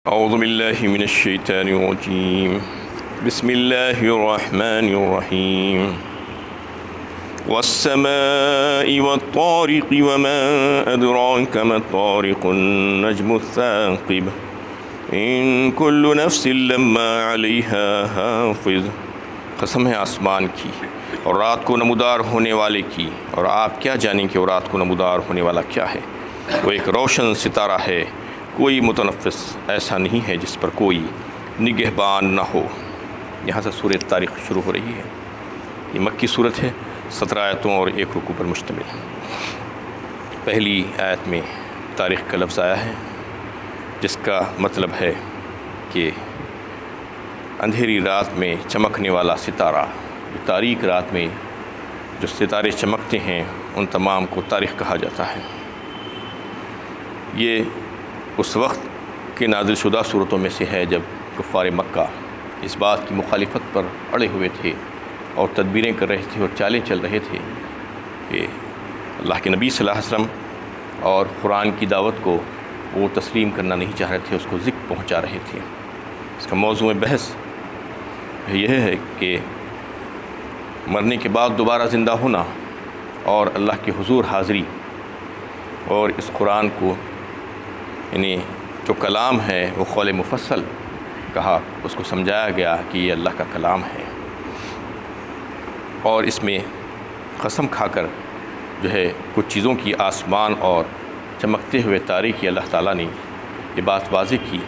اعوذ باللہ من الشیطان الرجیم بسم اللہ الرحمن الرحیم والسماء والطارق وما ادراک ما الطارق النجم الثاقب ان کل نفس لما علیہا حافظ۔ قسم ہے آسمان کی اور رات کو نمودار ہونے والے کی، اور آپ کیا جانیں کہ وہ رات کو نمودار ہونے والا کیا ہے؟ وہ ایک روشن ستارہ ہے، کوئی متنفس ایسا نہیں ہے جس پر کوئی نگہبان نہ ہو۔ یہاں سے سورۃ طارق شروع ہو رہی ہے۔ یہ مکی صورت ہے، 17 آیتوں اور 1 رکوع پر مشتمل۔ پہلی آیت میں طارق کا لفظ آیا ہے، جس کا مطلب ہے کہ اندھیری رات میں چمکنے والا ستارہ۔ تاریک رات میں جو ستارے چمکتے ہیں ان تمام کو طارق کہا جاتا ہے۔ یہ اس وقت کے نازل شدہ صورتوں میں سے ہے جب کفار مکہ اس بات کی مخالفت پر اڑے ہوئے تھے اور تدبیریں کر رہے تھے اور چالیں چل رہے تھے کہ اللہ کے نبی صلی اللہ علیہ وسلم اور قرآن کی دعوت کو وہ تسلیم کرنا نہیں چاہ رہے تھے، اس کو ذکر پہنچا رہے تھے۔ اس کا موضوع بحث یہ ہے کہ مرنے کے بعد دوبارہ زندہ ہونا اور اللہ کے حضور حاضری، اور اس قرآن کو یعنی جو کلام ہے وہ قول مفصل کہا، اس کو سمجھایا گیا کہ یہ اللہ کا کلام ہے، اور اس میں قسم کھا کر جو ہے کچھ چیزوں کی آسمان اور چمکتے ہوئے تاریک کی اللہ تعالیٰ نے یہ بات واضح کی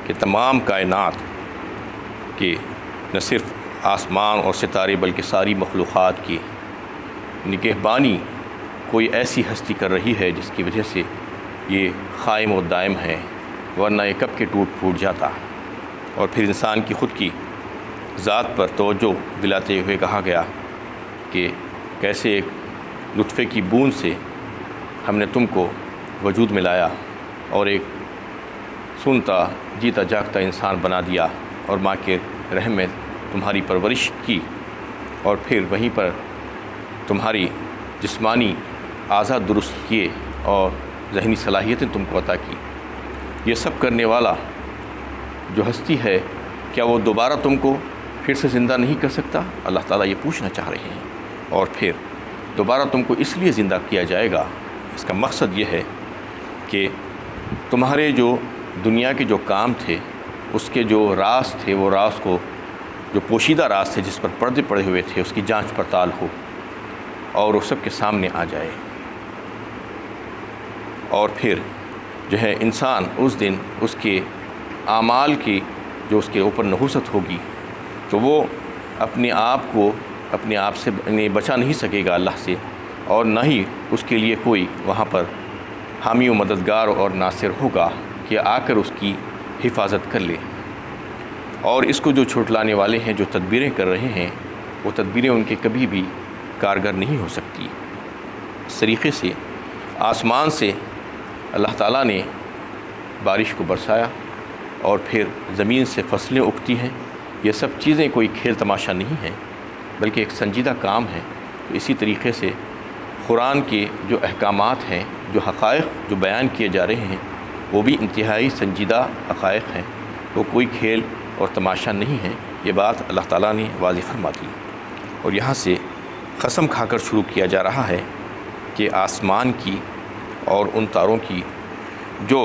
کہ تمام کائنات کے نہ صرف آسمان اور ستارے بلکہ ساری مخلوقات کی نگہبانی کوئی ایسی ہستی کر رہی ہے جس کی وجہ سے یہ قائم و دائم ہے، ورنہ یہ کب کے ٹوٹ پھوٹ جاتا۔ اور پھر انسان کی خود کی ذات پر توجہ دلاتے ہوئے کہا گیا کہ کیسے ایک نطفے کی بوند سے ہم نے تم کو وجود میں لایا اور ایک سنتا جیتا جاگتا انسان بنا دیا، اور ماں کے رحم میں تمہاری پرورش کی، اور پھر وہیں پر تمہاری جسمانی اعضاء درست کیے اور ذہنی صلاحیتیں تم کو عطا کی۔ یہ سب کرنے والا جو ہستی ہے، کیا وہ دوبارہ تم کو پھر سے زندہ نہیں کر سکتا؟ اللہ تعالیٰ یہ پوچھنا چاہ رہے ہیں۔ اور پھر دوبارہ تم کو اس لیے زندہ کیا جائے گا، اس کا مقصد یہ ہے کہ تمہارے جو دنیا کے جو کام تھے، اس کے جو راز تھے، وہ راز کو جو پوشیدہ راز تھے جس پر پردے پڑے ہوئے تھے، اس کی جانچ پڑتال ہو اور وہ سب کے سامنے آ جائے، اور پھر جو ہے انسان اس دن اس کے اعمال کی جو اس کے اوپر نحوست ہوگی تو وہ اپنے آپ سے بچا نہیں سکے گا اللہ سے، اور نہ ہی اس کے لیے کوئی وہاں پر حامی و مددگار اور ناصر ہوگا کہ آ کر اس کی حفاظت کر لے۔ اور اس کو جو چھٹلانے والے ہیں، جو تدبیریں کر رہے ہیں، وہ تدبیریں ان کے کبھی بھی کارگر نہیں ہو سکتی۔ اس طریقے سے آسمان سے اللہ تعالیٰ نے بارش کو برسایا، اور پھر زمین سے فصلیں اگتی ہیں۔ یہ سب چیزیں کوئی کھیل تماشا نہیں ہیں، بلکہ ایک سنجیدہ کام ہے۔ تو اسی طریقے سے قرآن کے جو احکامات ہیں، جو حقائق جو بیان کیے جا رہے ہیں، وہ بھی انتہائی سنجیدہ حقائق ہیں، وہ کوئی کھیل اور تماشا نہیں ہے۔ یہ بات اللہ تعالیٰ نے واضح فرما دی، اور یہاں سے قسم کھا کر شروع کیا جا رہا ہے کہ آسمان کی اور ان تاروں کی جو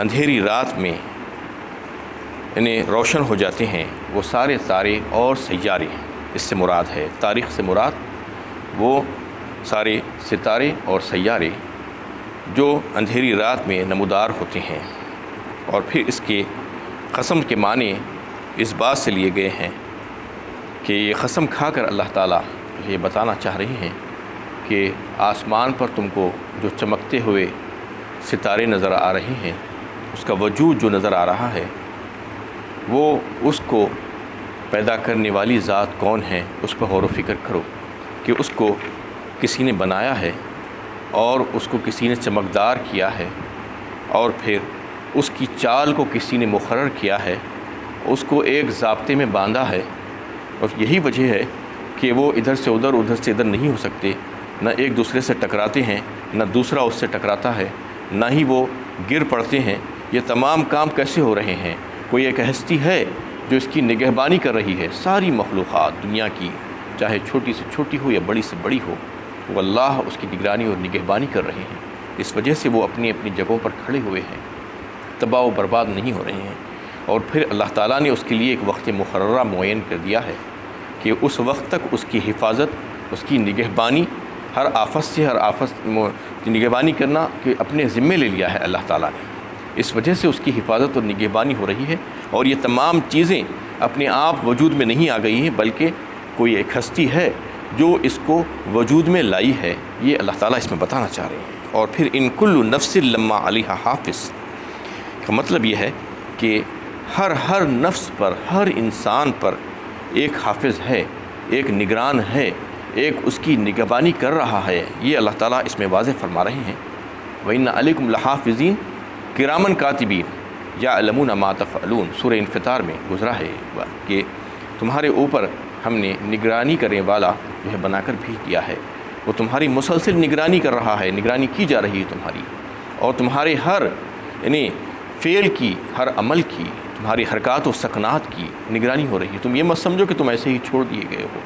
اندھیری رات میں انہیں روشن ہو جاتے ہیں، وہ سارے تارے اور سیارے، اس سے مراد ہے تاریخ سے مراد وہ سارے ستارے اور سیارے جو اندھیری رات میں نمودار ہوتے ہیں۔ اور پھر اس کے قسم کے معنی اس بات سے لیے گئے ہیں کہ یہ قسم کھا کر اللہ تعالیٰ یہ بتانا چاہ رہے ہیں کہ آسمان پر تم کو جو چمکتے ہوئے ستارے نظر آ رہے ہیں، اس کا وجود جو نظر آ رہا ہے، وہ اس کو پیدا کرنے والی ذات کون ہے، اس پر غور و فکر کرو کہ اس کو کسی نے بنایا ہے، اور اس کو کسی نے چمکدار کیا ہے، اور پھر اس کی چال کو کسی نے مقرر کیا ہے، اس کو ایک ضابطے میں باندھا ہے، اور یہی وجہ ہے کہ وہ ادھر سے ادھر نہیں ہو سکتے، نہ ایک دوسرے سے ٹکراتے ہیں، نہ دوسرا اس سے ٹکراتا ہے، نہ ہی وہ گر پڑتے ہیں، یہ تمام کام کیسے ہو رہے ہیں؟ کوئی ایک ہستی ہے جو اس کی نگہبانی کر رہی ہے۔ ساری مخلوقات دنیا کی، چاہے چھوٹی سے چھوٹی ہو یا بڑی سے بڑی ہو، وہ اللہ اس کی نگرانی اور نگہبانی کر رہے ہیں۔ اس وجہ سے وہ اپنی اپنی جگہوں پر کھڑے ہوئے ہیں، تباہ و برباد نہیں ہو رہے ہیں۔ اور پھر اللہ تعالیٰ نے اس کے لیے ایک وقت مقررہ معین کر دیا ہے کہ اس وقت تک اس کی حفاظت، اس کی نگہبانی، ہر آفت سے ہر آفت نگہبانی کرنا کہ اپنے ذمے لے لیا ہے اللہ تعالیٰ نے۔ اس وجہ سے اس کی حفاظت اور نگہبانی ہو رہی ہے، اور یہ تمام چیزیں اپنے آپ وجود میں نہیں آ گئی ہیں، بلکہ کوئی ایک ہستی ہے جو اس کو وجود میں لائی ہے۔ یہ اللہ تعالیٰ اس میں بتانا چاہ رہے ہیں۔ اور پھر ان کل نفس لما علیہا حافظ کا مطلب یہ ہے کہ ہر نفس پر، ہر انسان پر ایک حافظ ہے، ایک نگران ہے، ایک اس کی نگہبانی کر رہا ہے۔ یہ اللہ تعالیٰ اس میں واضح فرما رہے ہیں۔ وَإِنَّ عَلَيْكُمْ لَحَافِظِينَ کِرَامًا کاتبین یعلمون ما تفعلون، سورہ انفطار میں گزرا ہے کہ تمہارے اوپر ہم نے نگرانی کرنے والا جو ہے بنا کر بھیج دیا ہے، وہ تمہاری مسلسل نگرانی کر رہا ہے، نگرانی کی جا رہی ہے تمہاری، اور تمہارے ہر یعنی فعل کی، ہر عمل کی، تمہاری حرکات و سکنات کی نگرانی ہو رہی ہے۔ تم یہ مت سمجھو کہ تم ایسے ہی چھوڑ دیے گئے ہو،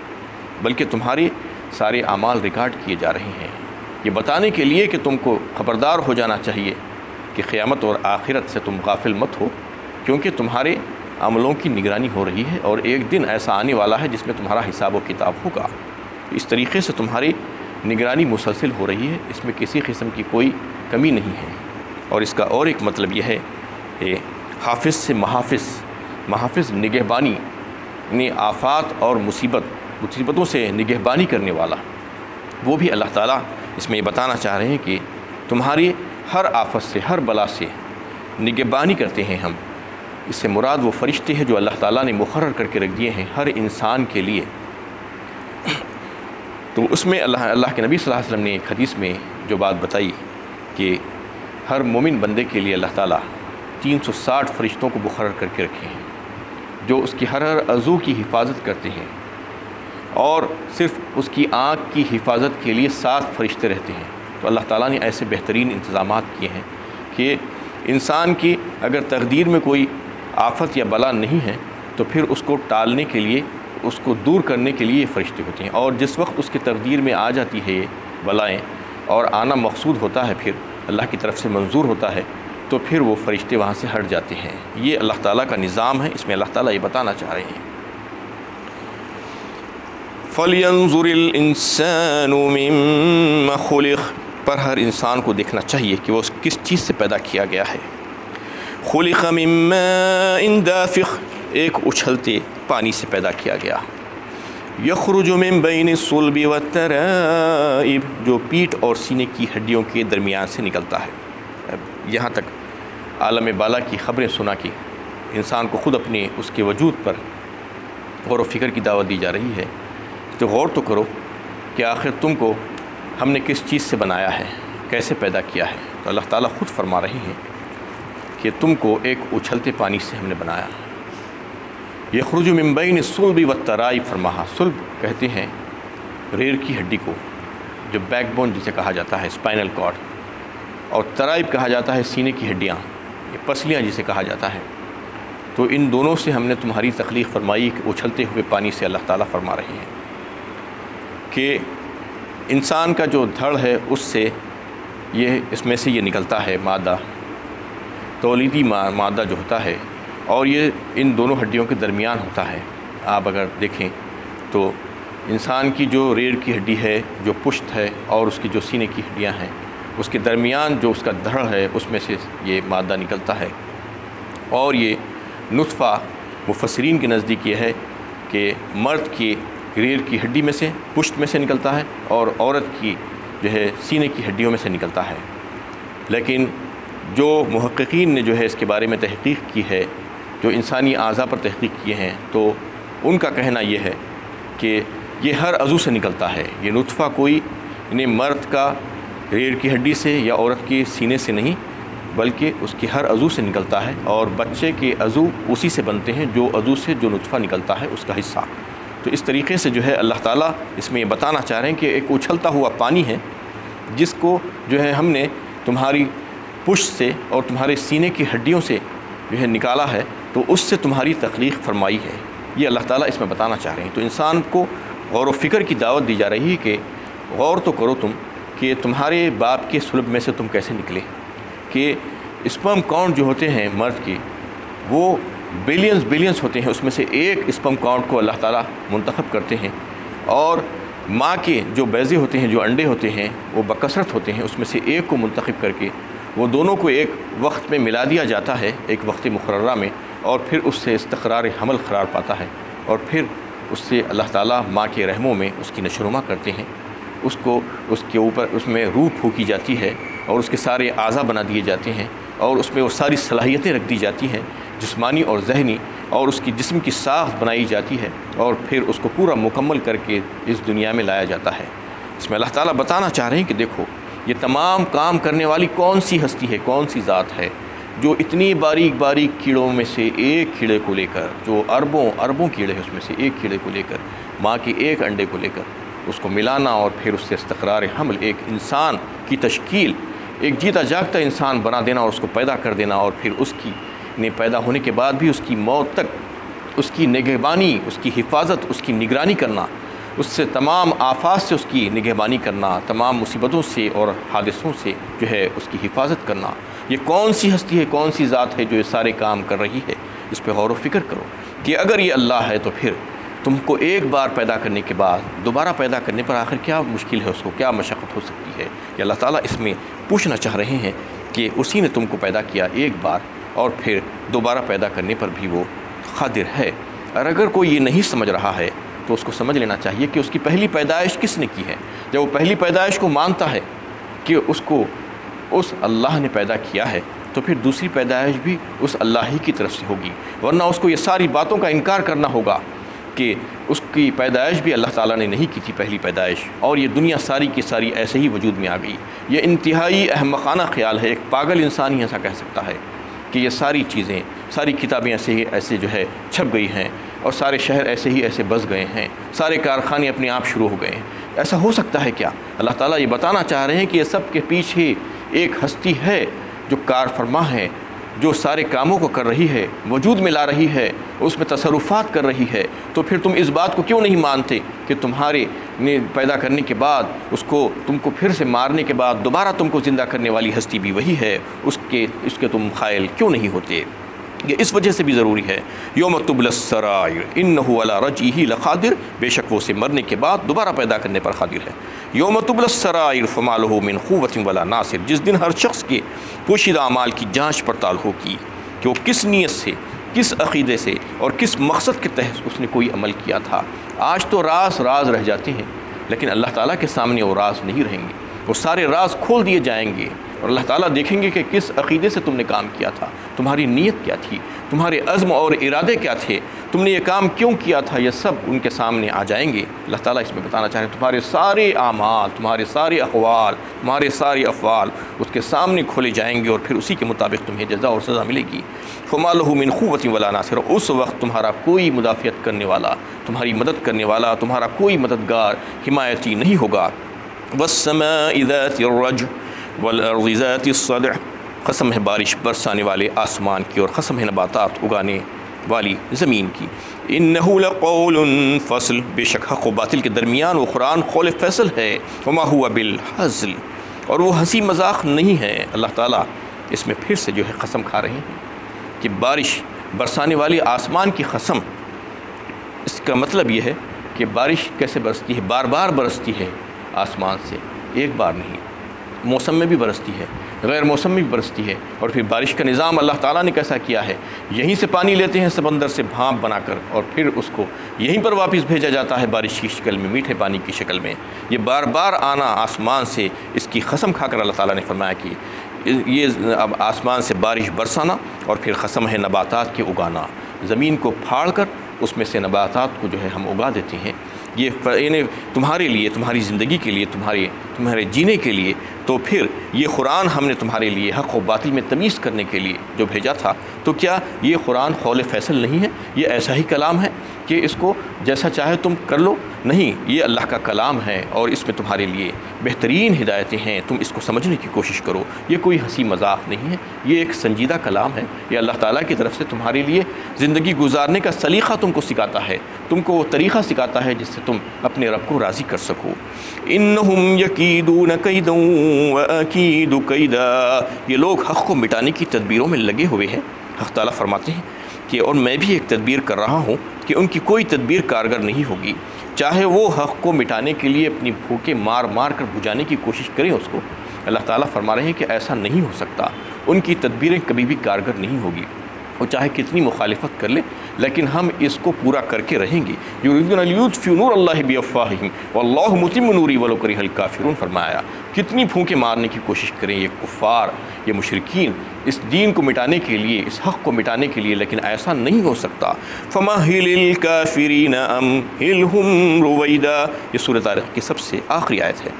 بلکہ تمہارے سارے اعمال ریکارڈ کیے جا رہے ہیں، یہ بتانے کے لیے کہ تم کو خبردار ہو جانا چاہیے کہ قیامت اور آخرت سے تم غافل مت ہو، کیونکہ تمہارے عملوں کی نگرانی ہو رہی ہے، اور ایک دن ایسا آنے والا ہے جس میں تمہارا حساب و کتاب ہوگا۔ اس طریقے سے تمہاری نگرانی مسلسل ہو رہی ہے، اس میں کسی قسم کی کوئی کمی نہیں ہے۔ اور اس کا اور ایک مطلب یہ ہے کہ حافظ سے محافظ نگہبانی، یعنی آفات اور مصیبتوں سے نگہبانی کرنے والا، وہ بھی اللہ تعالیٰ اس میں یہ بتانا چاہ رہے ہیں کہ تمہاری ہر آفت سے، ہر بلا سے نگہبانی کرتے ہیں ہم۔ اس سے مراد وہ فرشتے ہیں جو اللہ تعالیٰ نے مقرر کر کے رکھ دیے ہیں ہر انسان کے لیے۔ تو اس میں اللہ کے نبی صلی اللہ علیہ وسلم نے ایک حدیث میں جو بات بتائی کہ ہر مومن بندے کے لیے اللہ تعالیٰ 360 فرشتوں کو مقرر کر کے رکھے ہیں، جو اس کی ہر عضو کی حفاظت کرتے ہیں، اور صرف اس کی آنکھ کی حفاظت کے لیے 7 فرشتے رہتے ہیں۔ تو اللہ تعالیٰ نے ایسے بہترین انتظامات کیے ہیں کہ انسان کی اگر تقدیر میں کوئی آفت یا بلا نہیں ہے تو پھر اس کو ٹالنے کے لیے، اس کو دور کرنے کے لیے یہ فرشتے ہوتے ہیں، اور جس وقت اس کی تقدیر میں آ جاتی ہے یہ بلائیں اور آنا مقصود ہوتا ہے، پھر اللہ کی طرف سے منظور ہوتا ہے، تو پھر وہ فرشتے وہاں سے ہٹ جاتے ہیں۔ یہ اللہ تعالیٰ کا نظام ہے، اس میں اللہ تعالیٰ یہ بتانا چاہ رہے ہیں۔ فَلْيَنظُرِ الْإِنسَانُ مِمَّ خُلِقَ، پر ہر انسان کو دیکھنا چاہیے کہ وہ کس چیز سے پیدا کیا گیا ہے۔ خُلِقَ مِن مَّاءٍ دَافِقٍ، ایک اچھلتے پانی سے پیدا کیا گیا۔ یخرج من بین الصلب والترائب، جو پیٹھ اور سینے کی ہڈیوں کے درمیان سے نکلتا ہے۔ یہاں تک عالم بالا کی خبریں سنا کے انسان کو خود اپنے اس کے وجود پر غور و فکر کی دعوت دی جا رہی ہے۔ تو غور تو کرو کہ آخر تم کو ہم نے کس چیز سے بنایا ہے، کیسے پیدا کیا ہے۔ تو اللہ تعالیٰ خود فرما رہے ہیں کہ تم کو ایک اچھلتے پانی سے ہم نے بنایا۔ یخرج من بین الصلب والترائب فرمایا، صلب کہتے ہیں ریڑھ کی ہڈی کو، جو بیک بون جسے کہا جاتا ہے، اسپائنل کارڈ، اور ترائب کہا جاتا ہے سینے کی ہڈیاں، یہ پسلیاں جسے کہا جاتا ہے۔ تو ان دونوں سے ہم نے تمہاری تخلیق فرمائی کہ اچھلتے ہوئے پانی سے اللہ تعالیٰ فرما رہے ہیں کہ انسان کا جو دھڑ ہے اس سے اس میں سے یہ نکلتا ہے مادہ، تولیدی مادہ جو ہوتا ہے، اور یہ ان دونوں ہڈیوں کے درمیان ہوتا ہے۔ آپ اگر دیکھیں تو انسان کی جو ریڑھ کی ہڈی ہے، جو پشت ہے، اور اس کی جو سینے کی ہڈیاں ہیں، اس کے درمیان جو اس کا دھڑ ہے اس میں سے یہ مادہ نکلتا ہے۔ اور یہ نطفہ مفسرین کے نزدیک یہ ہے کہ مرد کی ریڑھ کی ہڈی میں سے، پشت میں سے نکلتا ہے، اور عورت کی جو ہے سینے کی ہڈیوں میں سے نکلتا ہے۔ لیکن جو محققین نے جو ہے اس کے بارے میں تحقیق کی ہے، جو انسانی اعضاء پر تحقیق کیے ہیں، تو ان کا کہنا یہ ہے کہ یہ ہر عضو سے نکلتا ہے۔ یہ نطفہ کوئی مرد کا ریڑھ کی ہڈی سے یا عورت کے سینے سے نہیں، بلکہ اس کی ہر عضو سے نکلتا ہے، اور بچے کے عضو اسی سے بنتے ہیں جو عضو سے جو نطفہ نکلتا ہے اس کا حصہ۔ تو اس طریقے سے جو ہے اللہ تعالیٰ اس میں یہ بتانا چاہ رہے ہیں کہ ایک اچھلتا ہوا پانی ہے جس کو جو ہے ہم نے تمہاری پشت سے اور تمہارے سینے کی ہڈیوں سے جو ہے نکالا ہے، تو اس سے تمہاری تخلیق فرمائی ہے۔ یہ اللہ تعالیٰ اس میں بتانا چاہ رہے ہیں۔ تو انسان کو غور و فکر کی دعوت دی جا رہی ہے کہ غور تو کرو تم کہ تمہارے باپ کے صلب میں سے تم کیسے نکلے، کہ اسپرم کاؤنٹ جو ہوتے ہیں مرد کے وہ بلینز ہوتے ہیں، اس میں سے ایک اسپرم کاؤنٹ کو اللہ تعالیٰ منتخب کرتے ہیں، اور ماں کے جو بیضے ہوتے ہیں، جو انڈے ہوتے ہیں، وہ بکثرت ہوتے ہیں، اس میں سے ایک کو منتخب کر کے وہ دونوں کو ایک وقت میں ملا دیا جاتا ہے، ایک وقت مقررہ میں، اور پھر اس سے استقرار حمل قرار پاتا ہے، اور پھر اس سے اللہ تعالیٰ ماں کے رحموں میں اس کی نشو و نما کرتے ہیں، اس کو اس کے اوپر اس میں روح پھونکی جاتی ہے، اور اس کے سارے اعضاء بنا دیے جاتے ہیں، اور اس میں وہ ساری صلاحیتیں رکھ دی جاتی ہیں جسمانی اور ذہنی، اور اس کی جسم کی ساخت بنائی جاتی ہے، اور پھر اس کو پورا مکمل کر کے اس دنیا میں لایا جاتا ہے۔ اس میں اللہ تعالیٰ بتانا چاہ رہے ہیں کہ دیکھو یہ تمام کام کرنے والی کون سی ہستی ہے، کون سی ذات ہے، جو اتنی باریک باریک کیڑوں میں سے ایک کیڑے کو لے کر، جو اربوں کیڑے ہیں اس میں سے ایک کیڑے کو لے کر، ماں کے ایک انڈے کو لے کر اس کو ملانا، اور پھر اس سے استقرار حمل، ایک انسان کی تشکیل، ایک جیتا جاگتا انسان بنا دینا، اور اس کو پیدا کر دینا، اور پھر اس کی پیدا ہونے کے بعد بھی اس کی موت تک اس کی نگہبانی، اس کی حفاظت، اس کی نگرانی کرنا، اس سے تمام آفات سے اس کی نگہبانی کرنا، تمام مصیبتوں سے اور حادثوں سے جو ہے اس کی حفاظت کرنا۔ یہ کون سی ہستی ہے، کون سی ذات ہے جو یہ سارے کام کر رہی ہے؟ اس پہ غور و فکر کرو کہ اگر یہ اللہ ہے تو پھر تم کو ایک بار پیدا کرنے کے بعد دوبارہ پیدا کرنے پر آخر کیا مشکل ہے، اس کو کیا مشقت ہو سکتی ہے؟ کہ اللہ تعالیٰ اس میں پوچھنا چاہ رہے ہیں کہ اسی نے تم کو پیدا کیا ایک بار، اور پھر دوبارہ پیدا کرنے پر بھی وہ قادر ہے۔ اور اگر کوئی یہ نہیں سمجھ رہا ہے تو اس کو سمجھ لینا چاہیے کہ اس کی پہلی پیدائش کس نے کی ہے۔ جب وہ پہلی پیدائش کو مانتا ہے کہ اس کو اس اللہ نے پیدا کیا ہے، تو پھر دوسری پیدائش بھی اس اللہ ہی کی طرف سے ہوگی، ورنہ اس کو یہ ساری باتوں کا انکار کرنا ہوگا کہ اس کی پیدائش بھی اللہ تعالیٰ نے نہیں کی تھی پہلی پیدائش، اور یہ دنیا ساری کی ساری ایسے ہی وجود میں آ گئی۔ یہ انتہائی احمقانہ خیال ہے، ایک پاگل انسان ہی ایسا کہہ سکتا ہے کہ یہ ساری چیزیں، ساری کتابیں ایسے جو ہے چھپ گئی ہیں، اور سارے شہر ایسے بس گئے ہیں، سارے کارخانے اپنے آپ شروع ہو گئے ہیں۔ ایسا ہو سکتا ہے کیا؟ اللہ تعالیٰ یہ بتانا چاہ رہے ہیں کہ یہ سب کے پیچھے ایک ہستی ہے جو کار فرما ہے، جو سارے کاموں کو کر رہی ہے، وجود میں لا رہی ہے، اس میں تصرفات کر رہی ہے۔ تو پھر تم اس بات کو کیوں نہیں مانتے کہ تمہارے پیدا کرنے کے بعد اس کو تم کو پھر سے مارنے کے بعد دوبارہ تم کو زندہ کرنے والی ہستی بھی وہی ہے؟ اس کے تم قائل کیوں نہیں ہوتے؟ یہ اس وجہ سے بھی ضروری ہے۔ یوم تبلی السرائر انہ علی رجعہ لقادر، بے شک وہ اسے مرنے کے بعد دوبارہ پیدا کرنے پر قادر ہے۔ یوم تبلی السرائر فما لہ من قوۃ ولا ناصر، جس دن ہر شخص کے پوشیدہ اعمال کی جانچ پڑتال ہوگی کہ وہ کس نیت سے، کس عقیدے سے اور کس مقصد کے تحت اس نے کوئی عمل کیا تھا۔ آج تو راز رہ جاتے ہیں، لیکن اللہ تعالیٰ کے سامنے وہ راز نہیں رہیں گے، وہ سارے راز کھول دیے جائیں گے، اور اللہ تعالیٰ دیکھیں گے کہ کس عقیدے سے تم نے کام کیا تھا، تمہاری نیت کیا تھی، تمہارے عزم اور ارادے کیا تھے، تم نے یہ کام کیوں کیا تھا، یہ سب ان کے سامنے آ جائیں گے۔ اللہ تعالیٰ اس میں بتانا چاہ رہے ہیں تمہارے سارے اعمال، تمہارے سارے اقوال، تمہارے سارے افعال اس کے سامنے کھولے جائیں گے، اور پھر اسی کے مطابق تمہیں جزا اور سزا ملے گی۔ فما لہ من قوۃ ولا ناصر، اس وقت تمہارا کوئی مدافعت کرنے والا، تمہاری مدد کرنے والا، تمہارا کوئی مددگار، حمایتی نہیں ہوگا۔ والسماء ذات الرجع والارض ذات الصدع، قسم ہے بارش برسانے والے آسمان کی، اور قسم ہے نباتات اگانے والی زمین کی۔ انہ لقول فصل، بے شک حق و باطل کے درمیان وہ قرآن قول فیصل ہے۔ وما هو بالحزل، اور وہ ہنسی مذاق نہیں ہے۔ اللہ تعالیٰ اس میں پھر سے جو ہے قسم کھا رہے ہیں کہ بارش برسانے والی آسمان کی قسم، اس کا مطلب یہ ہے کہ بارش کیسے برستی ہے، بار بار برستی ہے آسمان سے، ایک بار نہیں، موسم میں بھی برستی ہے، غیر موسم میں بھی برستی ہے۔ اور پھر بارش کا نظام اللہ تعالیٰ نے کیسا کیا ہے، یہیں سے پانی لیتے ہیں سمندر سے بھانپ بنا کر، اور پھر اس کو یہیں پر واپس بھیجا جاتا ہے بارش کی شکل میں، میٹھے پانی کی شکل میں۔ یہ بار بار آنا آسمان سے، اس کی قسم کھا کر اللہ تعالیٰ نے فرمایا کہ یہ اب آسمان سے بارش برسانا، اور پھر قسم ہے نباتات کے اگانا، زمین کو پھاڑ کر اس میں سے نباتات کو جو ہے ہم اگا دیتے ہیں۔ یہ تمہارے لیے، تمہاری زندگی کے لیے، تمہارے جینے کے لیے۔ تو پھر یہ قرآن ہم نے تمہارے لیے حق و باطل میں تمیز کرنے کے لیے جو بھیجا تھا، تو کیا یہ قرآن قول فیصل نہیں ہے؟ یہ ایسا ہی کلام ہے کہ اس کو جیسا چاہے تم کر لو؟ نہیں، یہ اللہ کا کلام ہے اور اس میں تمہارے لیے بہترین ہدایتیں ہیں، تم اس کو سمجھنے کی کوشش کرو۔ یہ کوئی ہنسی مذاق نہیں ہے، یہ ایک سنجیدہ کلام ہے۔ یہ اللہ تعالیٰ کی طرف سے تمہارے لیے زندگی گزارنے کا سلیقہ تم کو سکھاتا ہے، تم کو وہ طریقہ سکھاتا ہے جس سے تم اپنے رب کو راضی کر سکو۔ انہم یکیدون کیدا واکید کیدا، یہ لوگ حق کو مٹانے کی تدبیروں میں لگے ہوئے ہیں۔ حق تعالیٰ فرماتے ہیں کہ اور میں بھی ایک تدبیر کر رہا ہوں کہ ان کی کوئی تدبیر کارگر نہیں ہوگی، چاہے وہ حق کو مٹانے کے لیے اپنی بھوکیں مار مار کر بجھانے کی کوشش کریں اس کو۔ اللہ تعالیٰ فرما رہے ہیں کہ ایسا نہیں ہو سکتا، ان کی تدبیریں کبھی بھی کارگر نہیں ہوگی، وہ چاہے کتنی مخالفت کر لے لیکن ہم اس کو پورا کر کے رہیں گے۔ یریدون لیطفئوا نور اللہ بافواہہم واللہ متم نورہ ولو کرہ الکافرون، فرمایا کتنی پھونکے مارنے کی کوشش کریں یہ کفار، یہ مشرکین اس دین کو مٹانے کے لیے، اس حق کو مٹانے کے لیے، لیکن ایسا نہیں ہو سکتا۔ فمہل الکافرین امہلہم رویدا، یہ سورۃ طارق کی سب سے آخری آیت ہے۔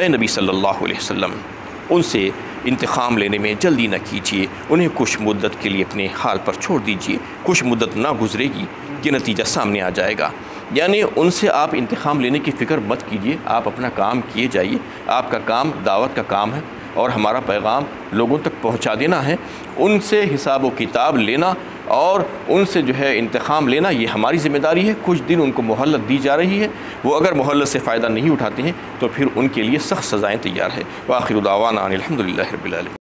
اے نبی صلی اللہ علیہ وسلم، ان سے انتقام لینے میں جلدی نہ کیجیے، انہیں کچھ مدت کے لیے اپنے حال پر چھوڑ دیجیے، کچھ مدت نہ گزرے گی کہ نتیجہ سامنے آ جائے گا۔ یعنی ان سے آپ انتقام لینے کی فکر مت کیجیے، آپ اپنا کام کیے جائیے۔ آپ کا کام دعوت کا کام ہے اور ہمارا پیغام لوگوں تک پہنچا دینا ہے۔ ان سے حساب و کتاب لینا اور ان سے جو ہے انتقام لینا یہ ہماری ذمہ داری ہے۔ کچھ دن ان کو مہلت دی جا رہی ہے، وہ اگر مہلت سے فائدہ نہیں اٹھاتے ہیں تو پھر ان کے لیے سخت سزائیں تیار ہے۔ وآخر دعوانا ان الحمد للہ رب العالمین۔